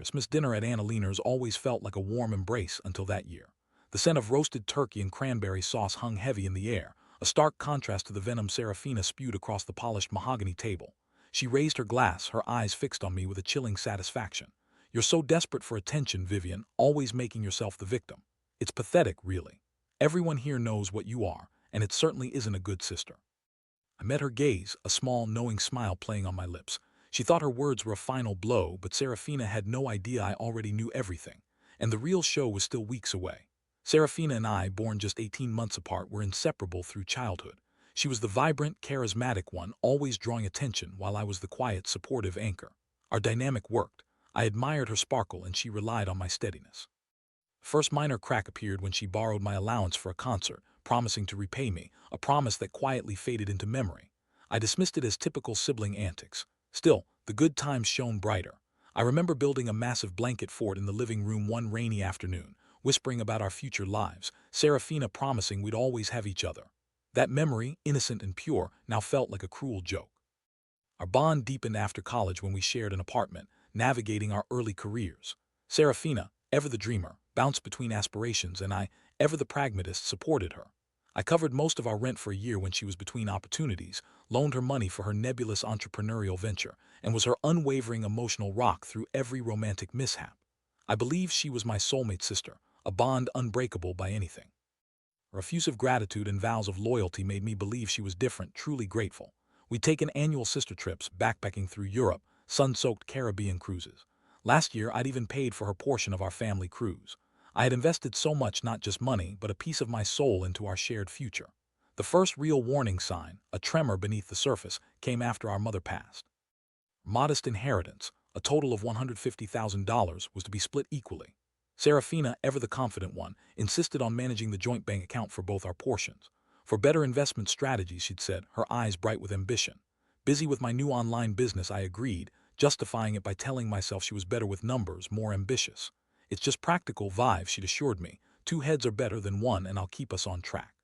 Christmas dinner at Annalina's always felt like a warm embrace until that year. The scent of roasted turkey and cranberry sauce hung heavy in the air, a stark contrast to the venom Serafina spewed across the polished mahogany table. She raised her glass, her eyes fixed on me with a chilling satisfaction. "You're so desperate for attention, Vivian, always making yourself the victim. It's pathetic, really. Everyone here knows what you are, and it certainly isn't a good sister." I met her gaze, a small, knowing smile playing on my lips. She thought her words were a final blow, but Serafina had no idea I already knew everything, and the real show was still weeks away. Serafina and I, born just 18 months apart, were inseparable through childhood. She was the vibrant, charismatic one, always drawing attention, while I was the quiet, supportive anchor. Our dynamic worked. I admired her sparkle, and she relied on my steadiness. First minor crack appeared when she borrowed my allowance for a concert, promising to repay me, a promise that quietly faded into memory. I dismissed it as typical sibling antics. Still, the good times shone brighter. I remember building a massive blanket fort in the living room one rainy afternoon, whispering about our future lives, Serafina promising we'd always have each other. That memory, innocent and pure, now felt like a cruel joke. Our bond deepened after college when we shared an apartment, navigating our early careers. Serafina, ever the dreamer, bounced between aspirations, and I, ever the pragmatist, supported her. I covered most of our rent for a year when she was between opportunities, loaned her money for her nebulous entrepreneurial venture, and was her unwavering emotional rock through every romantic mishap. I believed she was my soulmate sister, a bond unbreakable by anything. Her effusive gratitude and vows of loyalty made me believe she was different, truly grateful. We'd taken annual sister trips, backpacking through Europe, sun-soaked Caribbean cruises. Last year, I'd even paid for her portion of our family cruise. I had invested so much, not just money, but a piece of my soul into our shared future. The first real warning sign, a tremor beneath the surface, came after our mother passed. Modest inheritance, a total of $150,000, was to be split equally. Serafina, ever the confident one, insisted on managing the joint bank account for both our portions. For better investment strategies, she'd said, her eyes bright with ambition. Busy with my new online business, I agreed, justifying it by telling myself she was better with numbers, more ambitious. "It's just practical, Vive," she'd assured me. "Two heads are better than one, and I'll keep us on track."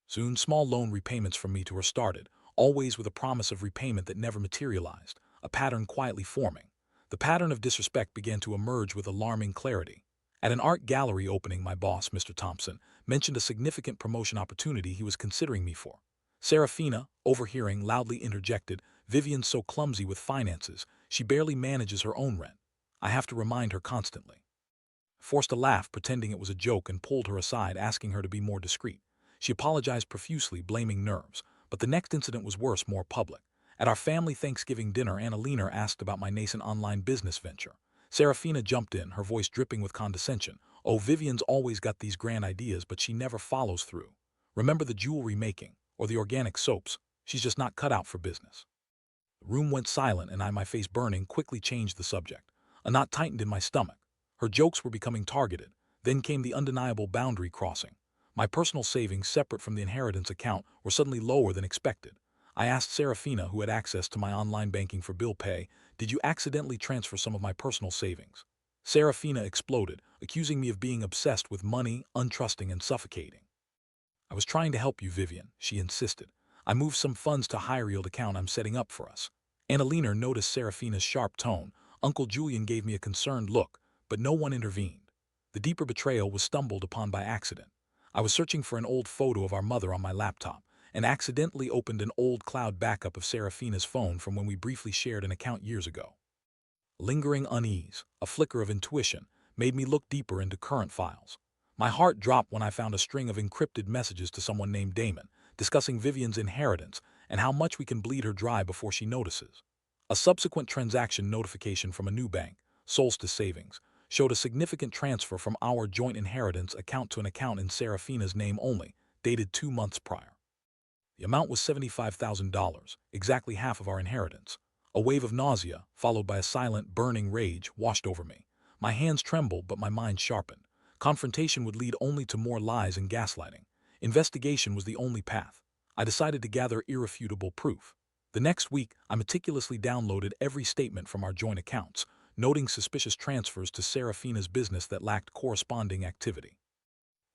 Soon, small loan repayments from me to her started, always with a promise of repayment that never materialized, a pattern quietly forming. The pattern of disrespect began to emerge with alarming clarity. At an art gallery opening, my boss, Mr. Thompson, mentioned a significant promotion opportunity he was considering me for. Serafina, overhearing, loudly interjected, "Vivian's so clumsy with finances, she barely manages her own rent. I have to remind her constantly." I forced a laugh, pretending it was a joke, and pulled her aside, asking her to be more discreet. She apologized profusely, blaming nerves, but the next incident was worse, more public. At our family Thanksgiving dinner, Annalina asked about my nascent online business venture. Serafina jumped in, her voice dripping with condescension. "Oh, Vivian's always got these grand ideas, but she never follows through. Remember the jewelry making, or the organic soaps? She's just not cut out for business." The room went silent, and I, my face burning, quickly changed the subject. A knot tightened in my stomach. Her jokes were becoming targeted. Then came the undeniable boundary crossing. My personal savings, separate from the inheritance account, were suddenly lower than expected. I asked Serafina, who had access to my online banking for bill pay, "Did you accidentally transfer some of my personal savings?" Serafina exploded, accusing me of being obsessed with money, untrusting and suffocating. "I was trying to help you, Vivian," she insisted. "I moved some funds to a high-yield account I'm setting up for us." Annalina noticed Serafina's sharp tone. Uncle Julian gave me a concerned look, but no one intervened. The deeper betrayal was stumbled upon by accident. I was searching for an old photo of our mother on my laptop, and accidentally opened an old cloud backup of Serafina's phone from when we briefly shared an account years ago. Lingering unease, a flicker of intuition, made me look deeper into current files. My heart dropped when I found a string of encrypted messages to someone named Damon, discussing Vivian's inheritance and how much we can bleed her dry before she notices. A subsequent transaction notification from a new bank, Solstice Savings, showed a significant transfer from our joint inheritance account to an account in Serafina's name only, dated 2 months prior. The amount was $75,000, exactly half of our inheritance. A wave of nausea, followed by a silent, burning rage, washed over me. My hands trembled, but my mind sharpened. Confrontation would lead only to more lies and gaslighting. Investigation was the only path. I decided to gather irrefutable proof. The next week, I meticulously downloaded every statement from our joint accounts, noting suspicious transfers to Serafina's business that lacked corresponding activity.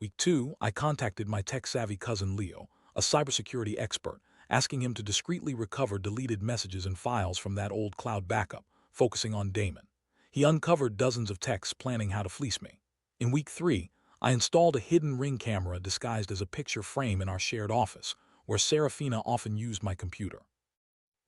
Week 2, I contacted my tech-savvy cousin Leo, a cybersecurity expert, asking him to discreetly recover deleted messages and files from that old cloud backup, focusing on Damon. He uncovered dozens of texts planning how to fleece me. In week 3, I installed a hidden Ring camera disguised as a picture frame in our shared office, where Serafina often used my computer.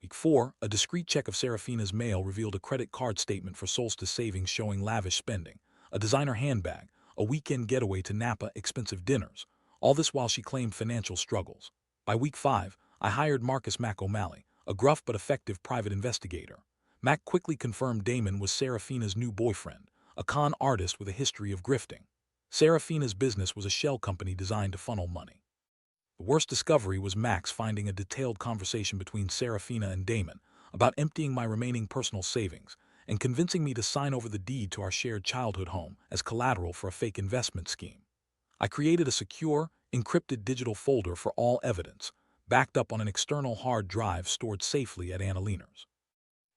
Week 4, a discreet check of Serafina's mail revealed a credit card statement for Solstice savings showing lavish spending, a designer handbag, a weekend getaway to Napa, expensive dinners, all this while she claimed financial struggles. By week 5, I hired Marcus Mac O'Malley, a gruff but effective private investigator. Mac quickly confirmed Damon was Serafina's new boyfriend, a con artist with a history of grifting. Serafina's business was a shell company designed to funnel money. The worst discovery was Max finding a detailed conversation between Serafina and Damon about emptying my remaining personal savings and convincing me to sign over the deed to our shared childhood home as collateral for a fake investment scheme. I created a secure, encrypted digital folder for all evidence, backed up on an external hard drive stored safely at Annalener's.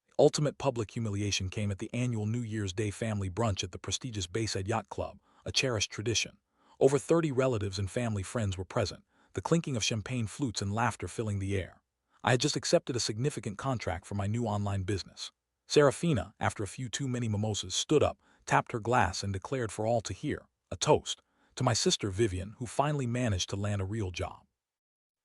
The ultimate public humiliation came at the annual New Year's Day family brunch at the prestigious Bayside Yacht Club, a cherished tradition. Over 30 relatives and family friends were present, the clinking of champagne flutes and laughter filling the air. I had just accepted a significant contract for my new online business. Serafina, after a few too many mimosas, stood up, tapped her glass, and declared for all to hear, a toast, to my sister Vivian, who finally managed to land a real job.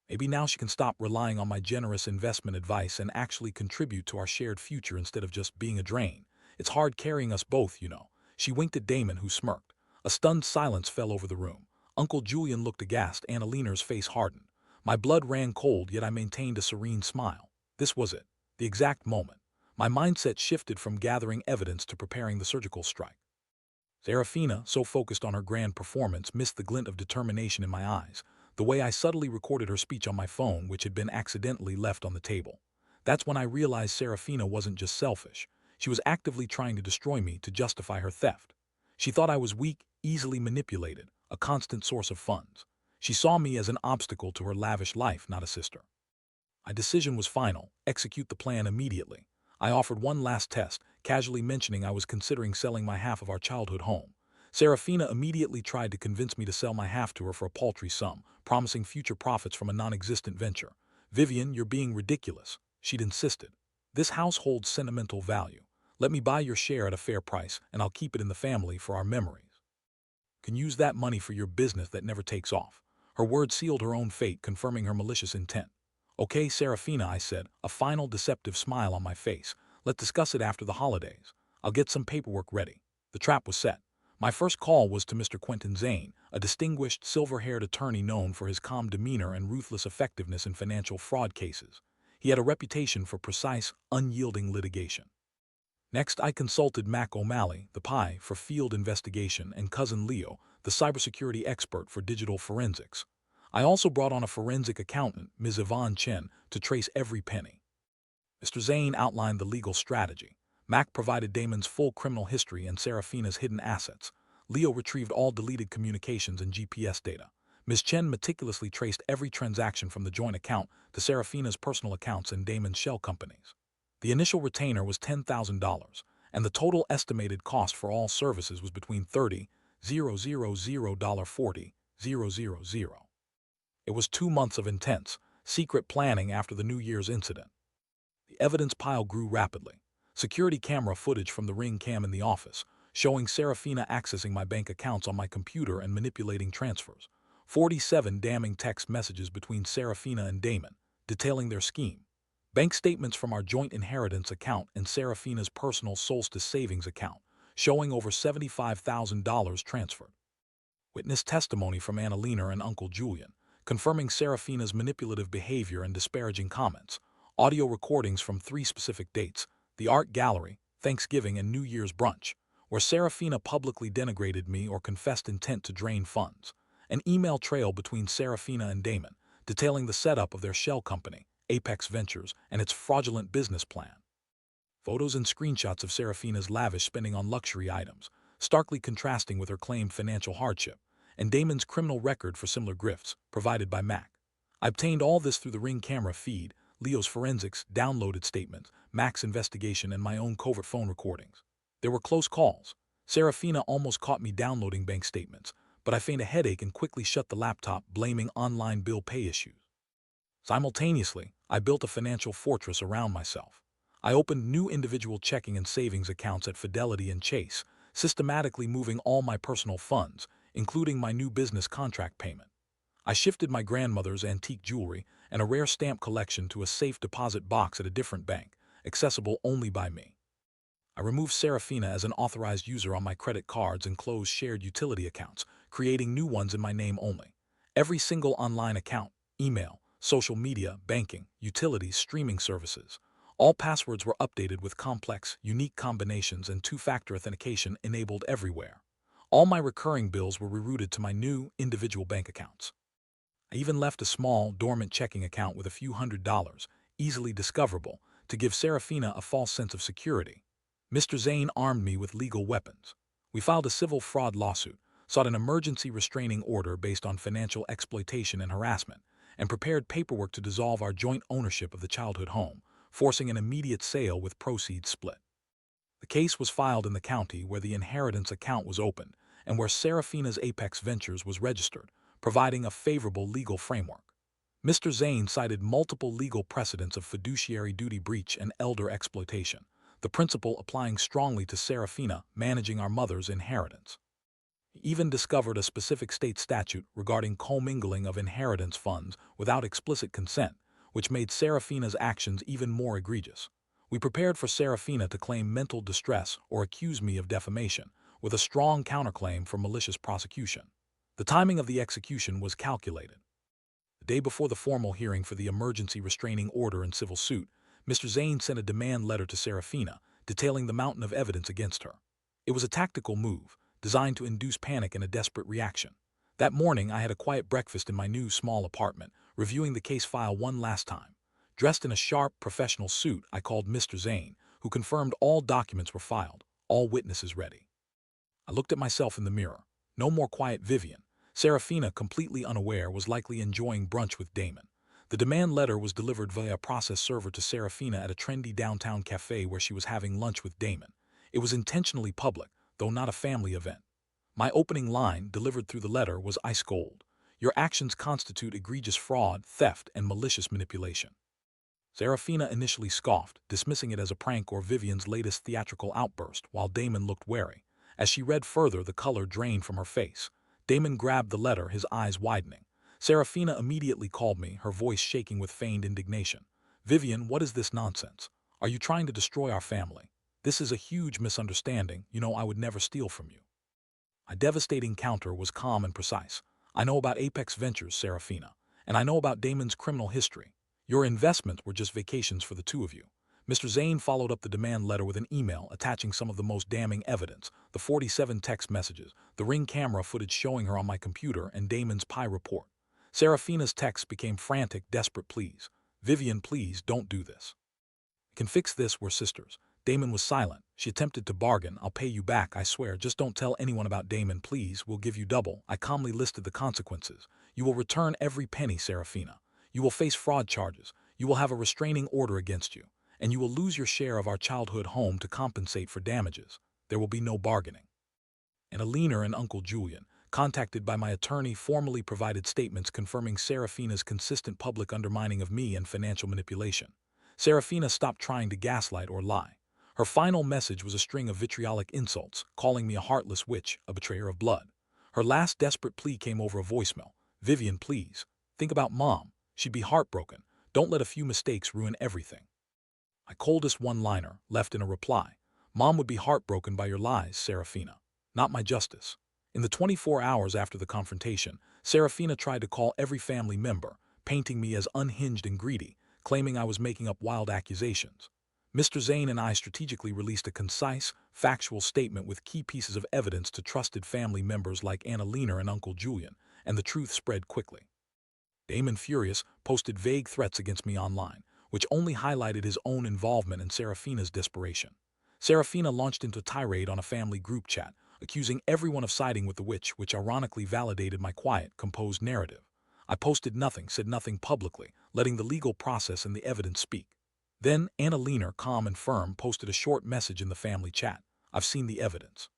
Maybe now she can stop relying on my generous investment advice and actually contribute to our shared future instead of just being a drain. It's hard carrying us both, you know. She winked at Damon, who smirked. A stunned silence fell over the room. Uncle Julian looked aghast. Annalener's face hardened. My blood ran cold, yet I maintained a serene smile. This was it, the exact moment. My mindset shifted from gathering evidence to preparing the surgical strike. Serafina, so focused on her grand performance, missed the glint of determination in my eyes, the way I subtly recorded her speech on my phone, which had been accidentally left on the table. That's when I realized Serafina wasn't just selfish. She was actively trying to destroy me to justify her theft. She thought I was weak, easily manipulated, a constant source of funds. She saw me as an obstacle to her lavish life, not a sister. My decision was final: execute the plan immediately. I offered one last test, casually mentioning I was considering selling my half of our childhood home. Serafina immediately tried to convince me to sell my half to her for a paltry sum, promising future profits from a non-existent venture. "Vivian, you're being ridiculous," she'd insisted. "This house holds sentimental value. Let me buy your share at a fair price, and I'll keep it in the family for our memories. Can use that money for your business that never takes off." Her words sealed her own fate, confirming her malicious intent. "Okay, Serafina," I said, a final deceptive smile on my face. "Let's discuss it after the holidays. I'll get some paperwork ready." The trap was set. My first call was to Mr. Quentin Zane, a distinguished, silver-haired attorney known for his calm demeanor and ruthless effectiveness in financial fraud cases. He had a reputation for precise, unyielding litigation. Next, I consulted Mac O'Malley, the PI, for field investigation, and cousin Leo, the cybersecurity expert, for digital forensics. I also brought on a forensic accountant, Ms. Yvonne Chen, to trace every penny. Mr. Zane outlined the legal strategy. Mac provided Damon's full criminal history and Serafina's hidden assets. Leo retrieved all deleted communications and GPS data. Ms. Chen meticulously traced every transaction from the joint account to Serafina's personal accounts and Damon's shell companies. The initial retainer was $10,000, and the total estimated cost for all services was between $30,000 $40,000. It was 2 months of intense, secret planning after the New Year's incident. The evidence pile grew rapidly. Security camera footage from the Ring cam in the office, showing Serafina accessing my bank accounts on my computer and manipulating transfers. 47 damning text messages between Serafina and Damon, detailing their scheme. Bank statements from our joint inheritance account and Serafina's personal Solstice savings account, showing over $75,000 transferred. Witness testimony from Annalener and Uncle Julian, confirming Serafina's manipulative behavior and disparaging comments. Audio recordings from 3 specific dates: the art gallery, Thanksgiving, and New Year's brunch, where Serafina publicly denigrated me or confessed intent to drain funds. An email trail between Serafina and Damon, detailing the setup of their shell company, Apex Ventures, and its fraudulent business plan. Photos and screenshots of Serafina's lavish spending on luxury items, starkly contrasting with her claimed financial hardship, and Damon's criminal record for similar grifts, provided by Mac. I obtained all this through the Ring camera feed, Leo's forensics, downloaded statements, Mac's investigation, and my own covert phone recordings. There were close calls. Serafina almost caught me downloading bank statements, but I feigned a headache and quickly shut the laptop, blaming online bill pay issues. Simultaneously, I built a financial fortress around myself. I opened new individual checking and savings accounts at Fidelity and Chase, systematically moving all my personal funds, including my new business contract payment. I shifted my grandmother's antique jewelry and a rare stamp collection to a safe deposit box at a different bank, accessible only by me. I removed Serafina as an authorized user on my credit cards and closed shared utility accounts, creating new ones in my name only. Every single online account, email, social media, banking, utilities, streaming services, all passwords were updated with complex, unique combinations and two-factor authentication enabled everywhere. All my recurring bills were rerouted to my new, individual bank accounts. I even left a small, dormant checking account with a few $100s, easily discoverable, to give Serafina a false sense of security. Mr. Zane armed me with legal weapons. We filed a civil fraud lawsuit, sought an emergency restraining order based on financial exploitation and harassment, and prepared paperwork to dissolve our joint ownership of the childhood home, forcing an immediate sale with proceeds split. The case was filed in the county where the inheritance account was opened and where Serafina's Apex Ventures was registered, providing a favorable legal framework. Mr. Zane cited multiple legal precedents of fiduciary duty breach and elder exploitation, the principle applying strongly to Serafina managing our mother's inheritance. He even discovered a specific state statute regarding commingling of inheritance funds without explicit consent, which made Serafina's actions even more egregious. We prepared for Serafina to claim mental distress or accuse me of defamation, with a strong counterclaim for malicious prosecution. The timing of the execution was calculated. The day before the formal hearing for the emergency restraining order and civil suit, Mr. Zane sent a demand letter to Serafina, detailing the mountain of evidence against her. It was a tactical move, designed to induce panic and a desperate reaction. That morning, I had a quiet breakfast in my new small apartment, reviewing the case file one last time. Dressed in a sharp, professional suit, I called Mr. Zane, who confirmed all documents were filed, all witnesses ready. I looked at myself in the mirror. No more quiet Vivian. Serafina, completely unaware, was likely enjoying brunch with Damon. The demand letter was delivered via a process server to Serafina at a trendy downtown cafe where she was having lunch with Damon. It was intentionally public, though not a family event. My opening line, delivered through the letter, was ice cold. Your actions constitute egregious fraud, theft, and malicious manipulation. Serafina initially scoffed, dismissing it as a prank or Vivian's latest theatrical outburst, while Damon looked wary. As she read further, the color drained from her face. Damon grabbed the letter, his eyes widening. Serafina immediately called me, her voice shaking with feigned indignation. Vivian, what is this nonsense? Are you trying to destroy our family? This is a huge misunderstanding. You know I would never steal from you. My devastating counter was calm and precise. I know about Apex Ventures, Serafina, and I know about Damon's criminal history. Your investments were just vacations for the two of you. Mr. Zane followed up the demand letter with an email attaching some of the most damning evidence, the 47 text messages, the Ring camera footage showing her on my computer, and Damon's Pi report. Serafina's texts became frantic, desperate pleas. Vivian, please, don't do this. I can fix this, we're sisters. Damon was silent. She attempted to bargain. I'll pay you back, I swear. Just don't tell anyone about Damon, please. We'll give you double. I calmly listed the consequences. You will return every penny, Serafina. You will face fraud charges. You will have a restraining order against you. And you will lose your share of our childhood home to compensate for damages. There will be no bargaining. And Alina and Uncle Julian, contacted by my attorney, formally provided statements confirming Serafina's consistent public undermining of me and financial manipulation. Serafina stopped trying to gaslight or lie. Her final message was a string of vitriolic insults, calling me a heartless witch, a betrayer of blood. Her last desperate plea came over a voicemail. Vivian, please. Think about Mom. She'd be heartbroken. Don't let a few mistakes ruin everything. My coldest one-liner, left in a reply. Mom would be heartbroken by your lies, Serafina. Not my justice. In the 24 hours after the confrontation, Serafina tried to call every family member, painting me as unhinged and greedy, claiming I was making up wild accusations. Mr. Zane and I strategically released a concise, factual statement with key pieces of evidence to trusted family members like Annalena and Uncle Julian, and the truth spread quickly. Damon, furious, posted vague threats against me online, which only highlighted his own involvement in Serafina's desperation. Serafina launched into a tirade on a family group chat, accusing everyone of siding with the witch, which ironically validated my quiet, composed narrative. I posted nothing, said nothing publicly, letting the legal process and the evidence speak. Then Annalena, calm and firm, posted a short message in the family chat. I've seen the evidence.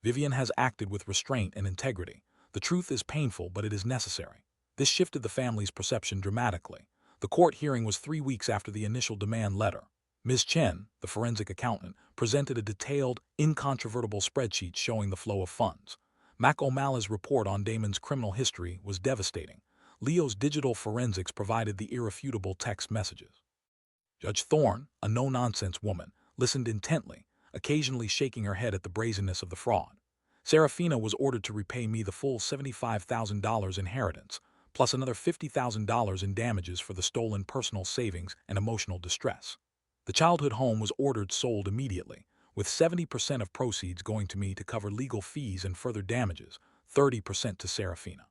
Vivian has acted with restraint and integrity. The truth is painful, but it is necessary. This shifted the family's perception dramatically. The court hearing was 3 weeks after the initial demand letter. Ms. Chen, the forensic accountant, presented a detailed, incontrovertible spreadsheet showing the flow of funds. Mac O'Malley's report on Damon's criminal history was devastating. Leo's digital forensics provided the irrefutable text messages. Judge Thorne, a no-nonsense woman, listened intently, occasionally shaking her head at the brazenness of the fraud. Serafina was ordered to repay me the full $75,000 inheritance, plus another $50,000 in damages for the stolen personal savings and emotional distress. The childhood home was ordered sold immediately, with 70% of proceeds going to me to cover legal fees and further damages, 30% to Serafina.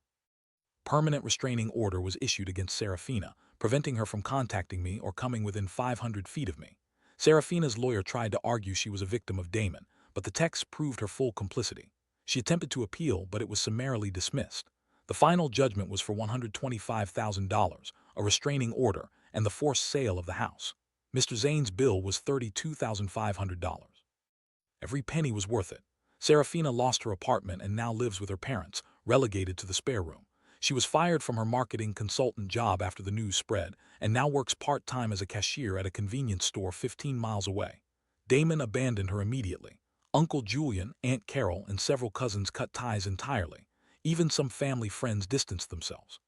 Permanent restraining order was issued against Serafina, preventing her from contacting me or coming within 500 feet of me. Serafina's lawyer tried to argue she was a victim of Damon, but the text proved her full complicity. She attempted to appeal, but it was summarily dismissed. The final judgment was for $125,000, a restraining order, and the forced sale of the house. Mr. Zane's bill was $32,500. Every penny was worth it. Serafina lost her apartment and now lives with her parents, relegated to the spare room. She was fired from her marketing consultant job after the news spread, and now works part-time as a cashier at a convenience store 15 miles away. Damon abandoned her immediately. Uncle Julian, Aunt Carol, and several cousins cut ties entirely. Even some family friends distanced themselves.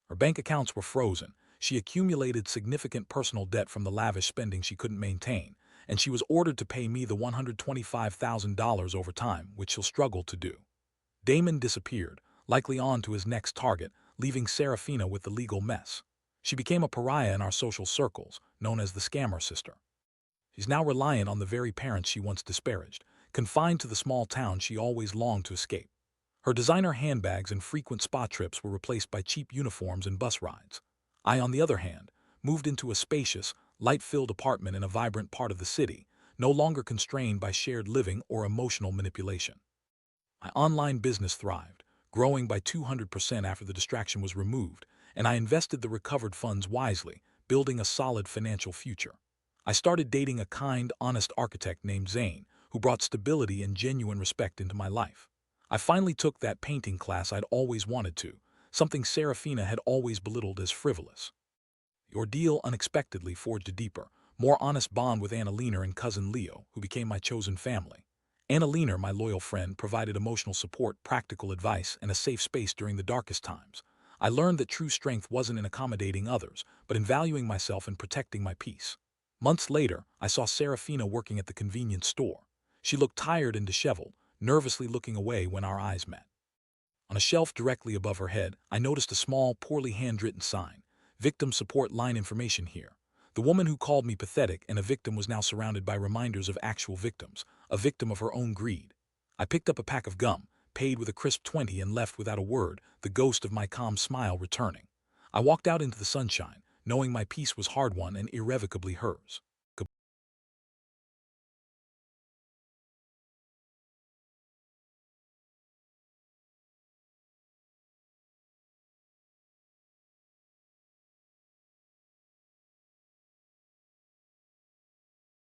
Her bank accounts were frozen. She accumulated significant personal debt from the lavish spending she couldn't maintain, and she was ordered to pay me the $125,000 over time, which she'll struggle to do. Damon disappeared, likely on to his next target, leaving Serafina with the legal mess. She became a pariah in our social circles, known as the scammer sister. She's now reliant on the very parents she once disparaged, confined to the small town she always longed to escape. Her designer handbags and frequent spa trips were replaced by cheap uniforms and bus rides. I, on the other hand, moved into a spacious, light-filled apartment in a vibrant part of the city, no longer constrained by shared living or emotional manipulation. My online business thrived, growing by 200% after the distraction was removed, and I invested the recovered funds wisely, building a solid financial future. I started dating a kind, honest architect named Zane, who brought stability and genuine respect into my life. I finally took that painting class I'd always wanted to, something Serafina had always belittled as frivolous. The ordeal unexpectedly forged a deeper, more honest bond with Annalena and cousin Leo, who became my chosen family. Annalena, my loyal friend, provided emotional support, practical advice, and a safe space during the darkest times. I learned that true strength wasn't in accommodating others, but in valuing myself and protecting my peace. Months later, I saw Serafina working at the convenience store. She looked tired and disheveled, nervously looking away when our eyes met. On a shelf directly above her head, I noticed a small, poorly handwritten sign, "Victim Support Line Information Here." The woman who called me pathetic and a victim was now surrounded by reminders of actual victims, a victim of her own greed. I picked up a pack of gum, paid with a crisp 20 and left without a word, the ghost of my calm smile returning. I walked out into the sunshine, knowing my peace was hard-won and irrevocably hers.